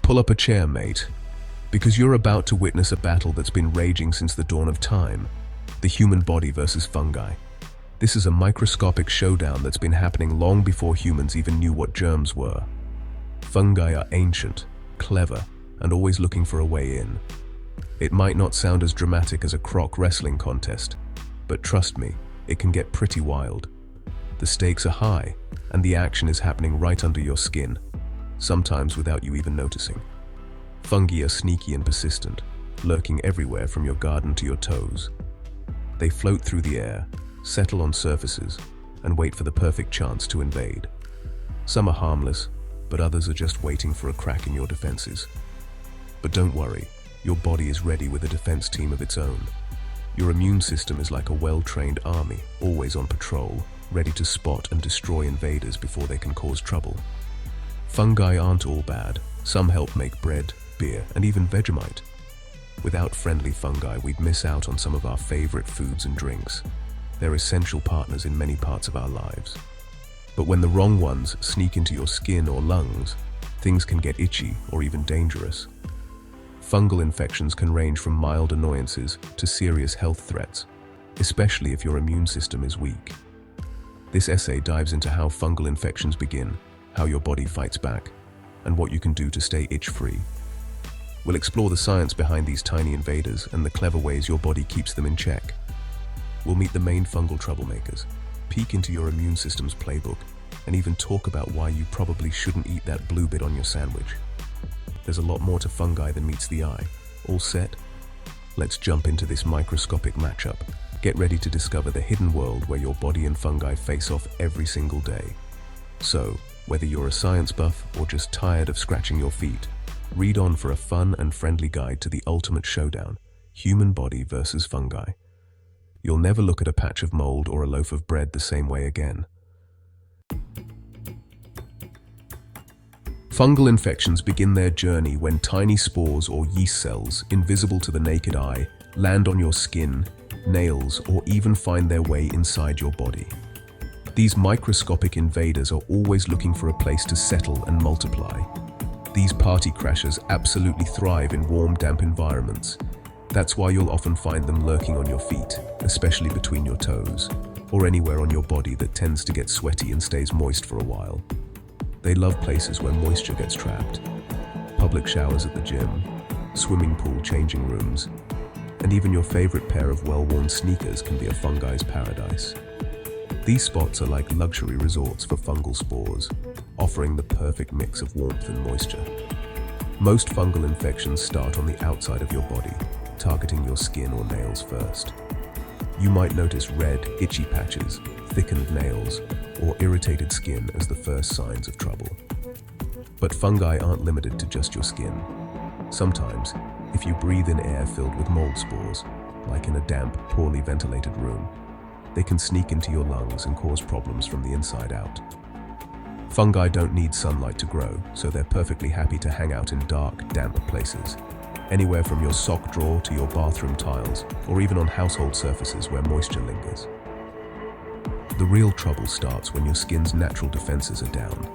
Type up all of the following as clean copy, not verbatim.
Pull up a chair, mate, because you're about to witness a battle that's been raging since the dawn of time. The human body versus fungi. This is a microscopic showdown that's been happening long before humans even knew what germs were. Fungi are ancient, clever, and always looking for a way in. It might not sound as dramatic as a croc wrestling contest, but trust me, it can get pretty wild. The stakes are high, and the action is happening right under your skin, sometimes without you even noticing. Fungi are sneaky and persistent, lurking everywhere from your garden to your toes. They float through the air, settle on surfaces, and wait for the perfect chance to invade. Some are harmless, but others are just waiting for a crack in your defenses. But don't worry, your body is ready with a defense team of its own. Your immune system is like a well-trained army, always on patrol, ready to spot and destroy invaders before they can cause trouble. Fungi aren't all bad. Some help make bread, beer, and even Vegemite. Without friendly fungi, we'd miss out on some of our favorite foods and drinks. They're essential partners in many parts of our lives. But when the wrong ones sneak into your skin or lungs, things can get itchy or even dangerous. Fungal infections can range from mild annoyances to serious health threats, especially if your immune system is weak. This essay dives into how fungal infections begin, how your body fights back, and what you can do to stay itch-free. We'll explore the science behind these tiny invaders and the clever ways your body keeps them in check. We'll meet the main fungal troublemakers, peek into your immune system's playbook, and even talk about why you probably shouldn't eat that blue bit on your sandwich. There's a lot more to fungi than meets the eye. All set? Let's jump into this microscopic matchup. Get ready to discover the hidden world where your body and fungi face off every single day. So, whether you're a science buff or just tired of scratching your feet, read on for a fun and friendly guide to the ultimate showdown, human body versus fungi. You'll never look at a patch of mold or a loaf of bread the same way again. Fungal infections begin their journey when tiny spores or yeast cells, invisible to the naked eye, land on your skin, nails, or even find their way inside your body. These microscopic invaders are always looking for a place to settle and multiply. These party crashers absolutely thrive in warm, damp environments. That's why you'll often find them lurking on your feet, especially between your toes, or anywhere on your body that tends to get sweaty and stays moist for a while. They love places where moisture gets trapped. Public showers at the gym, swimming pool changing rooms, and even your favorite pair of well-worn sneakers can be a fungi's paradise. These spots are like luxury resorts for fungal spores, offering the perfect mix of warmth and moisture. Most fungal infections start on the outside of your body, targeting your skin or nails first. You might notice red, itchy patches, thickened nails, or irritated skin as the first signs of trouble. But fungi aren't limited to just your skin. Sometimes, if you breathe in air filled with mold spores, like in a damp, poorly ventilated room, they can sneak into your lungs and cause problems from the inside out. Fungi don't need sunlight to grow, so they're perfectly happy to hang out in dark, damp places, anywhere from your sock drawer to your bathroom tiles, or even on household surfaces where moisture lingers. The real trouble starts when your skin's natural defenses are down.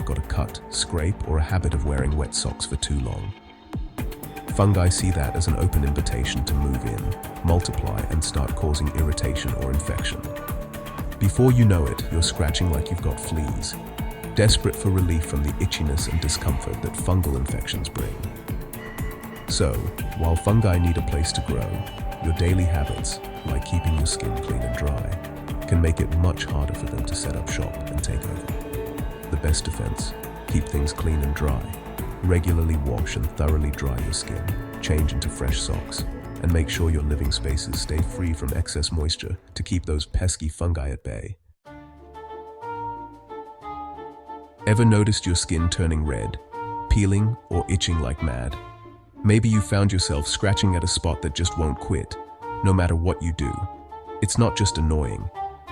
Got a cut, scrape, or a habit of wearing wet socks for too long. Fungi see that as an open invitation to move in, multiply, and start causing irritation or infection. Before you know it, you're scratching like you've got fleas, desperate for relief from the itchiness and discomfort that fungal infections bring. So, while fungi need a place to grow, your daily habits, like keeping your skin clean and dry, can make it much harder for them to set up shop and take over. The best defense: keep things clean and dry. Regularly wash and thoroughly dry your skin, change into fresh socks, and make sure your living spaces stay free from excess moisture to keep those pesky fungi at bay. Ever noticed your skin turning red, peeling, or itching like mad? Maybe you found yourself scratching at a spot that just won't quit, no matter what you do. It's not just annoying.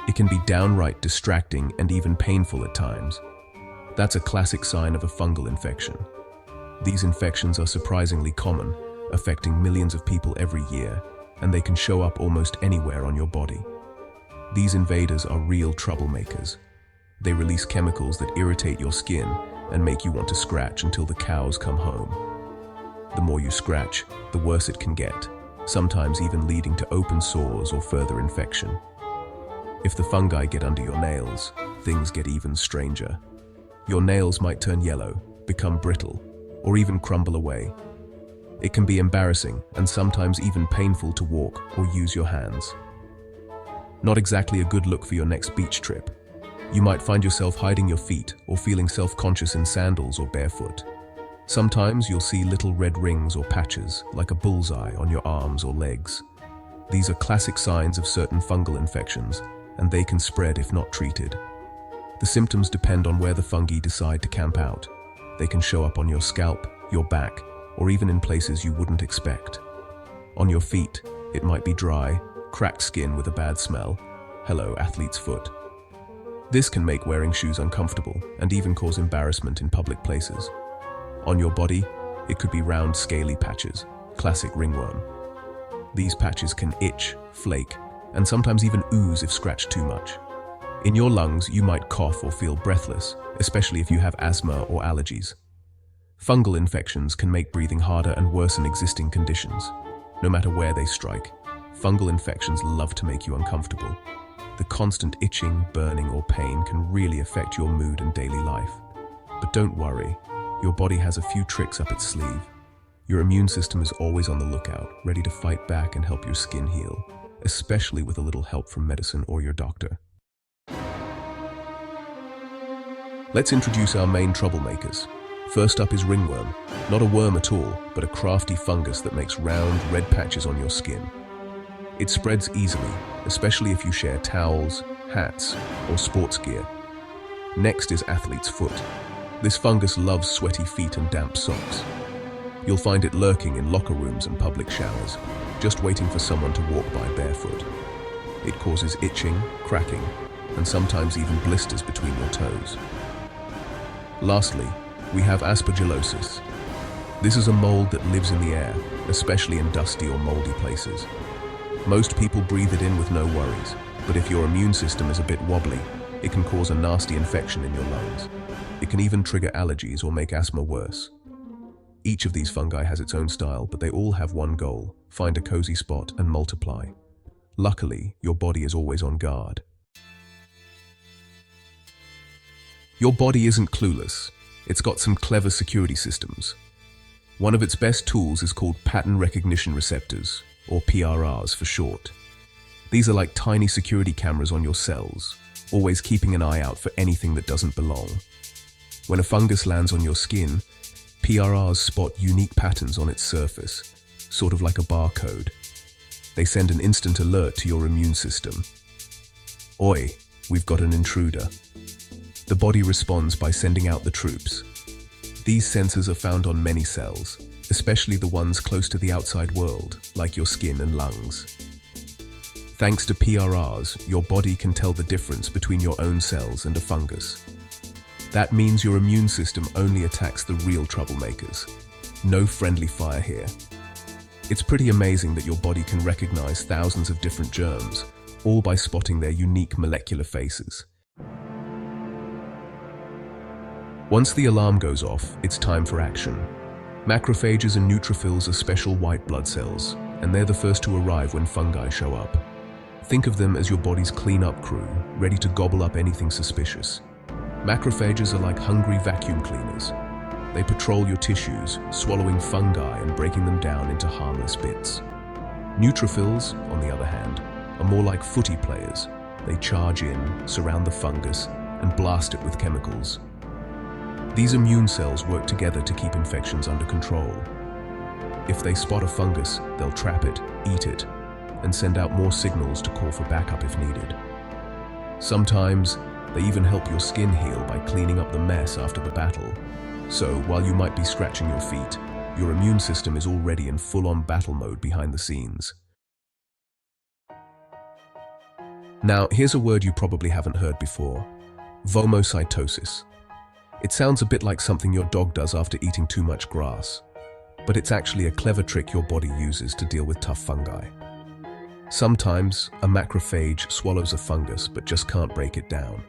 It can be downright distracting and even painful at times. That's a classic sign of a fungal infection. These infections are surprisingly common, affecting millions of people every year, and they can show up almost anywhere on your body. These invaders are real troublemakers. They release chemicals that irritate your skin and make you want to scratch until the cows come home. The more you scratch, the worse it can get, sometimes even leading to open sores or further infection. If the fungi get under your nails, things get even stranger. Your nails might turn yellow, become brittle, or even crumble away. It can be embarrassing and sometimes even painful to walk or use your hands. Not exactly a good look for your next beach trip. You might find yourself hiding your feet or feeling self-conscious in sandals or barefoot. Sometimes you'll see little red rings or patches, like a bullseye, on your arms or legs. These are classic signs of certain fungal infections, and they can spread if not treated. The symptoms depend on where the fungi decide to camp out. They can show up on your scalp, your back, or even in places you wouldn't expect. On your feet, it might be dry, cracked skin with a bad smell. Hello, athlete's foot. This can make wearing shoes uncomfortable and even cause embarrassment in public places. On your body, it could be round, scaly patches, classic ringworm. These patches can itch, flake, and sometimes even ooze if scratched too much. In your lungs, you might cough or feel breathless, especially if you have asthma or allergies. Fungal infections can make breathing harder and worsen existing conditions. No matter where they strike, fungal infections love to make you uncomfortable. The constant itching, burning, or pain can really affect your mood and daily life. But don't worry, your body has a few tricks up its sleeve. Your immune system is always on the lookout, ready to fight back and help your skin heal, especially with a little help from medicine or your doctor. Let's introduce our main troublemakers. First up is ringworm. Not a worm at all, but a crafty fungus that makes round, red patches on your skin. It spreads easily, especially if you share towels, hats, or sports gear. Next is athlete's foot. This fungus loves sweaty feet and damp socks. You'll find it lurking in locker rooms and public showers, just waiting for someone to walk by barefoot. It causes itching, cracking, and sometimes even blisters between your toes. Lastly, we have aspergillosis. This is a mold that lives in the air, especially in dusty or moldy places. Most people breathe it in with no worries, but if your immune system is a bit wobbly, it can cause a nasty infection in your lungs. It can even trigger allergies or make asthma worse. Each of these fungi has its own style, but they all have one goal: find a cozy spot and multiply. Luckily, your body is always on guard. Your body isn't clueless. It's got some clever security systems. One of its best tools is called pattern recognition receptors, or PRRs for short. These are like tiny security cameras on your cells, always keeping an eye out for anything that doesn't belong. When a fungus lands on your skin, PRRs spot unique patterns on its surface, sort of like a barcode. They send an instant alert to your immune system. Oi, we've got an intruder. The body responds by sending out the troops. These sensors are found on many cells, especially the ones close to the outside world, like your skin and lungs. Thanks to PRRs, your body can tell the difference between your own cells and a fungus. That means your immune system only attacks the real troublemakers. No friendly fire here. It's pretty amazing that your body can recognize thousands of different germs, all by spotting their unique molecular faces. Once the alarm goes off, it's time for action. Macrophages and neutrophils are special white blood cells, and they're the first to arrive when fungi show up. Think of them as your body's cleanup crew, ready to gobble up anything suspicious. Macrophages are like hungry vacuum cleaners. They patrol your tissues, swallowing fungi and breaking them down into harmless bits. Neutrophils, on the other hand, are more like footy players. They charge in, surround the fungus, and blast it with chemicals. These immune cells work together to keep infections under control. If they spot a fungus, they'll trap it, eat it, and send out more signals to call for backup if needed. Sometimes, they even help your skin heal by cleaning up the mess after the battle. So, while you might be scratching your feet, your immune system is already in full-on battle mode behind the scenes. Now, here's a word you probably haven't heard before: vomocytosis. It sounds a bit like something your dog does after eating too much grass, but it's actually a clever trick your body uses to deal with tough fungi. Sometimes, a macrophage swallows a fungus but just can't break it down.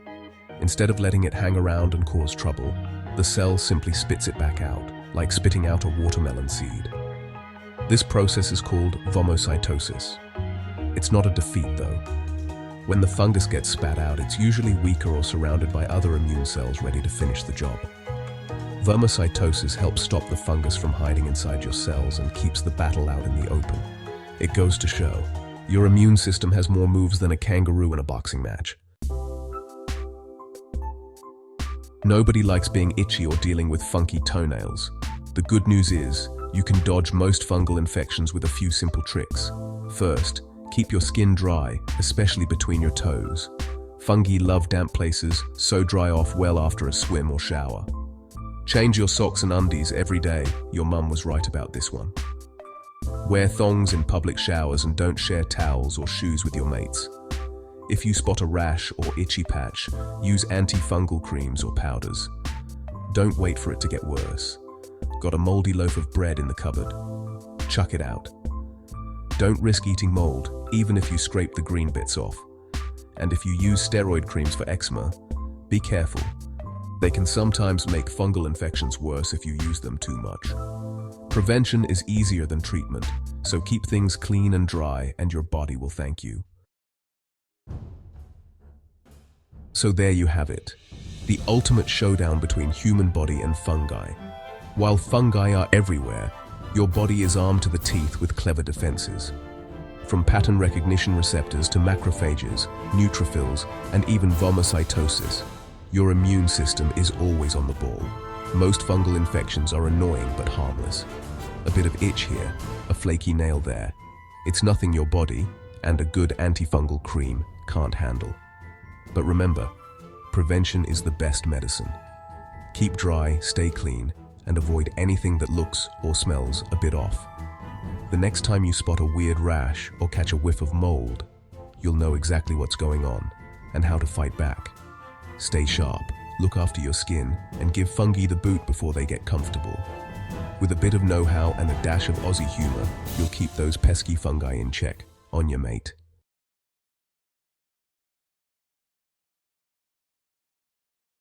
Instead of letting it hang around and cause trouble, the cell simply spits it back out, like spitting out a watermelon seed. This process is called vomocytosis. It's not a defeat, though. When the fungus gets spat out, it's usually weaker or surrounded by other immune cells ready to finish the job. Vomocytosis helps stop the fungus from hiding inside your cells and keeps the battle out in the open. It goes to show, your immune system has more moves than a kangaroo in a boxing match. Nobody likes being itchy or dealing with funky toenails. The good news is, you can dodge most fungal infections with a few simple tricks. First, keep your skin dry, especially between your toes. Fungi love damp places, so dry off well after a swim or shower. Change your socks and undies every day. Your mum was right about this one. Wear thongs in public showers and don't share towels or shoes with your mates. If you spot a rash or itchy patch, use antifungal creams or powders. Don't wait for it to get worse. Got a moldy loaf of bread in the cupboard? Chuck it out. Don't risk eating mold, even if you scrape the green bits off. And if you use steroid creams for eczema, be careful. They can sometimes make fungal infections worse if you use them too much. Prevention is easier than treatment, so keep things clean and dry and your body will thank you. So there you have it, the ultimate showdown between human body and fungi. While fungi are everywhere, your body is armed to the teeth with clever defenses. From pattern recognition receptors to macrophages, neutrophils, and even vomocytosis, your immune system is always on the ball. Most fungal infections are annoying but harmless. A bit of itch here, a flaky nail there. It's nothing your body, and a good antifungal cream, can't handle. But remember, prevention is the best medicine. Keep dry, stay clean, and avoid anything that looks or smells a bit off. The next time you spot a weird rash or catch a whiff of mold, you'll know exactly what's going on and how to fight back. Stay sharp, look after your skin, and give fungi the boot before they get comfortable. With a bit of know-how and a dash of Aussie humor, you'll keep those pesky fungi in check. On your mate.